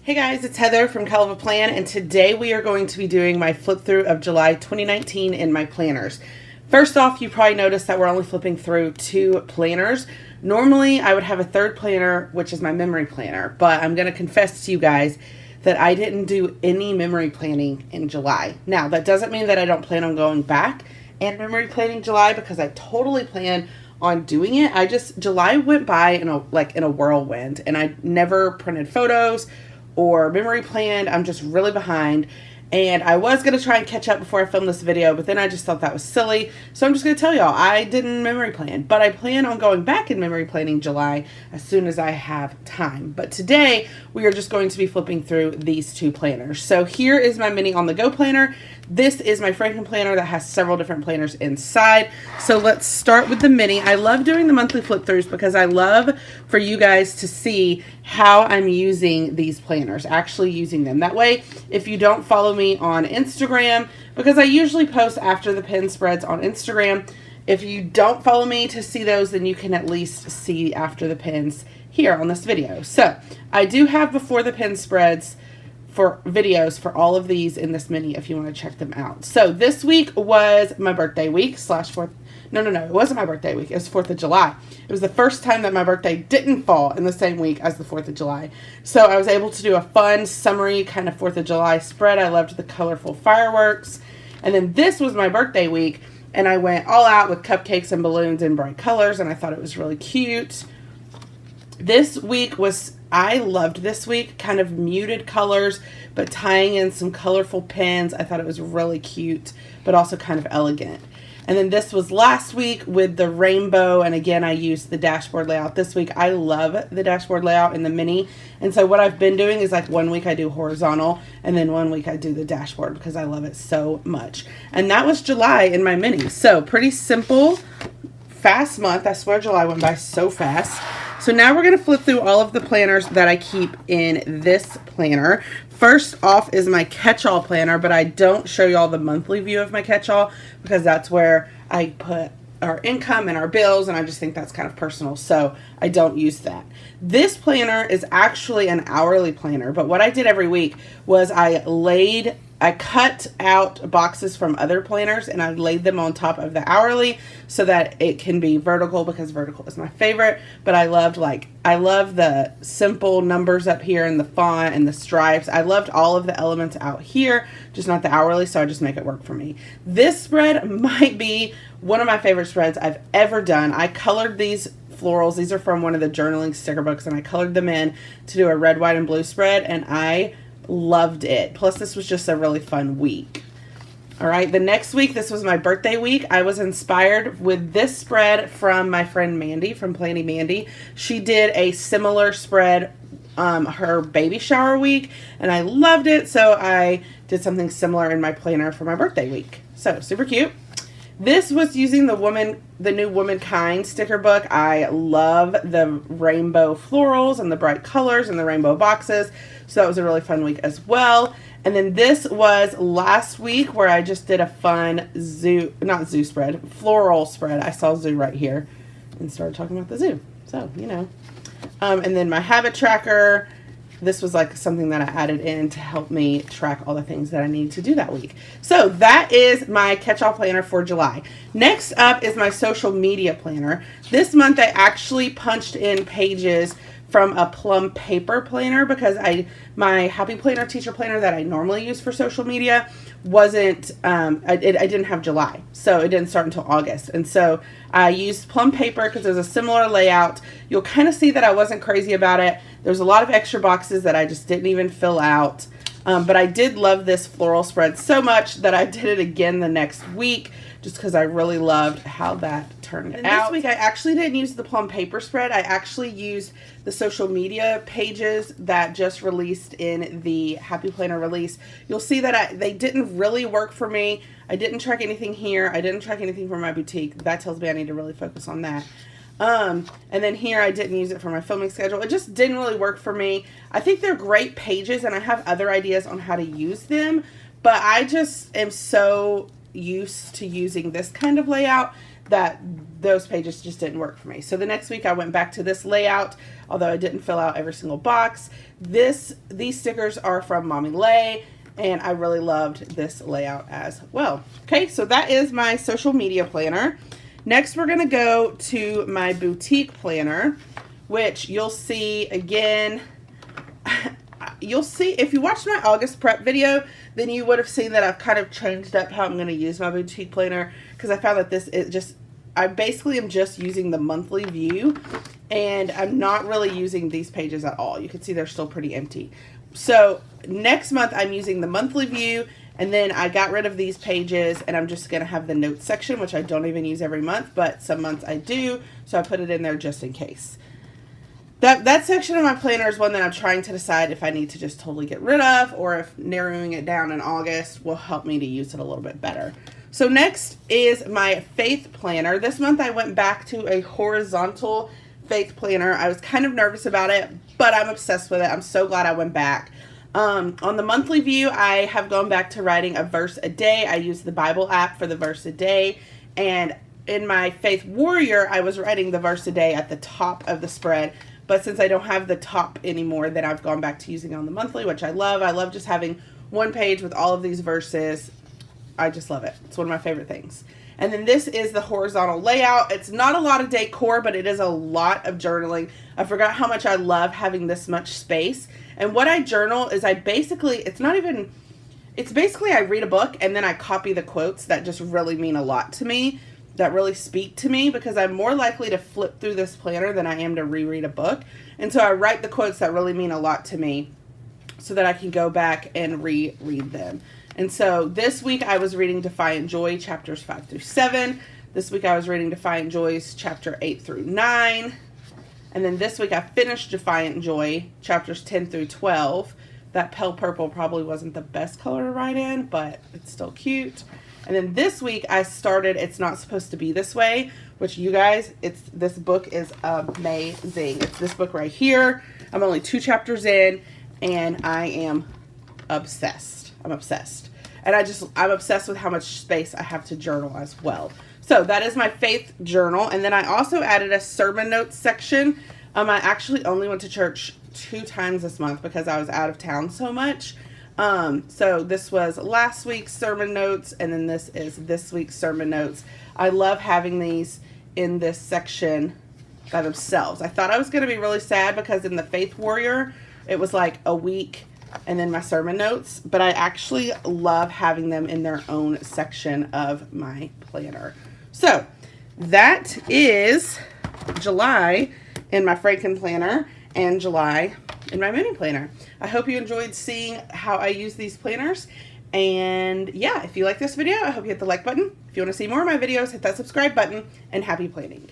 Hey guys, it's Heather from Kell of a Plan, and today we are going to be doing my flip through of July 2019 in my planners. First off, you probably noticed that we're only flipping through 2 planners. Normally, I would have a third planner, which is my memory planner, but I'm going to confess to you guys that I didn't do any memory planning in July. Now, that doesn't mean that I don't plan on going back and memory planning July, because I totally plan on doing it. July went by in a whirlwind, and I never printed photos or memory planned. I'm just really behind, and I was going to try and catch up before I filmed this video, but then I just thought that was silly, so I'm just going to tell y'all I didn't memory plan, but I plan on going back in memory planning July as soon as I have time. But today we are just going to be flipping through these 2 planners. So here is my mini on the go planner. This is my Franken planner that has several different planners inside. So let's start with the mini. I love doing the monthly flip throughs because I love for you guys to see how I'm using these planners, actually using them. That way, if you don't follow me on Instagram, because I usually post after the pin spreads on Instagram, if you don't follow me to see those, then you can at least see after the pins here on this video. So I do have before the pin spreads for videos for all of these in this mini if you want to check them out. So this week was my birthday week / 4th. No, it wasn't my birthday week. It was 4th of July. It was the first time that my birthday didn't fall in the same week as the 4th of July. So I was able to do a fun, summery kind of 4th of July spread. I loved the colorful fireworks. And then this was my birthday week, and I went all out with cupcakes and balloons in bright colors, and I thought it was really cute. This week I loved this week, kind of muted colors, but tying in some colorful pins. I thought it was really cute, but also kind of elegant. And then this was last week with the rainbow, and again, I used the dashboard layout. This week, I love the dashboard layout in the mini, and so what I've been doing is like one week I do horizontal, and then one week I do the dashboard because I love it so much. And that was July in my mini. So pretty simple, fast month. I swear July went by so fast. So now we're going to flip through all of the planners that I keep in this planner. First off is my catch-all planner, but I don't show you all the monthly view of my catch-all because that's where I put our income and our bills, and I just think that's kind of personal, so I don't use that. This planner is actually an hourly planner, but what I did every week was I cut out boxes from other planners and I laid them on top of the hourly so that it can be vertical, because vertical is my favorite. But I love the simple numbers up here and the font and the stripes. I loved all of the elements out here, just not the hourly, so I just make it work for me. This spread might be one of my favorite spreads I've ever done. I colored these florals. These are from one of the journaling sticker books, and I colored them in to do a red, white, and blue spread, and I loved it. Plus, this was just a really fun week. All right, the next week, this was my birthday week. I was inspired with this spread from my friend Mandy from Planny Mandy. She did a similar spread her baby shower week, and I loved it, so I did something similar in my planner for my birthday week. So super cute. This was using the new Womankind sticker book. I love the rainbow florals and the bright colors and the rainbow boxes. So that was a really fun week as well. And then this was last week where I just did a fun floral spread. I saw zoo right here and started talking about the zoo. So, you know. And then my habit tracker. This was like something that I added in to help me track all the things that I need to do that week. So that is my catch-all planner for July. Next up is my social media planner. This month I actually punched in pages from a plum paper planner because my Happy Planner teacher planner that I normally use for social media wasn't, I didn't have July, so it didn't start until August. And so I used plum paper because there's a similar layout. You'll kind of see that I wasn't crazy about it. There's a lot of extra boxes that I just didn't even fill out. But I did love this floral spread so much that I did it again the next week just because I really loved how that turned out. This week I actually didn't use the plum paper spread. I actually used the social media pages that just released in the Happy Planner release. You'll see that they didn't really work for me. I didn't track anything here. I didn't track anything for my boutique. That tells me I need to really focus on that. And then here I didn't use it for my filming schedule. It just didn't really work for me. I think they're great pages and I have other ideas on how to use them, but I just am so used to using this kind of layout that those pages just didn't work for me. So the next week I went back to this layout, although I didn't fill out every single box. These stickers are from Mommy Lay, and I really loved this layout as well. Okay, so that is my social media planner. Next, we're gonna go to my boutique planner, which you'll see again. You'll see, if you watched my August prep video, then you would have seen that I've kind of changed up how I'm going to use my boutique planner, because I found that this is just, I basically am just using the monthly view, and I'm not really using these pages at all. You can see they're still pretty empty. So next month I'm using the monthly view, and then I got rid of these pages, and I'm just going to have the notes section, which I don't even use every month, but some months I do, so I put it in there just in case. That section of my planner is one that I'm trying to decide if I need to just totally get rid of, or if narrowing it down in August will help me to use it a little bit better. So next is my faith planner. This month I went back to a horizontal faith planner. I was kind of nervous about it, but I'm obsessed with it. I'm so glad I went back. On the monthly view, I have gone back to writing a verse a day. I use the Bible app for the verse a day, and in my Faith Warrior, I was writing the verse a day at the top of the spread. But since I don't have the top anymore, then I've gone back to using it on the monthly, which I love. I love just having one page with all of these verses. I just love it. It's one of my favorite things. And then this is the horizontal layout. It's not a lot of decor, but it is a lot of journaling. I forgot how much I love having this much space. And what I journal is I basically I read a book and then I copy the quotes that just really mean a lot to me, that really speak to me, because I'm more likely to flip through this planner than I am to reread a book. And so I write the quotes that really mean a lot to me so that I can go back and reread them. And so this week I was reading Defiant Joy, chapters 5 through 7. This week I was reading Defiant Joy's chapter 8 through 9. And then this week I finished Defiant Joy, chapters 10 through 12. That pale purple probably wasn't the best color to write in, but it's still cute. And then this week I started It's Not Supposed to Be This Way, which you guys, this book is amazing. It's this book right here. I'm only 2 chapters in, and I am obsessed. I'm obsessed. And I'm obsessed with how much space I have to journal as well. So that is my faith journal. And then I also added a sermon notes section. I actually only went to church 2 times this month because I was out of town so much. So this was last week's sermon notes, and then this is this week's sermon notes. I love having these in this section by themselves. I thought I was going to be really sad because in the Faith Warrior, it was like a week and then my sermon notes, but I actually love having them in their own section of my planner. So that is July in my Franken planner and July in my mini planner. I hope you enjoyed seeing how I use these planners. And yeah, if you like this video, I hope you hit the like button. If you want to see more of my videos, hit that subscribe button, and happy planning.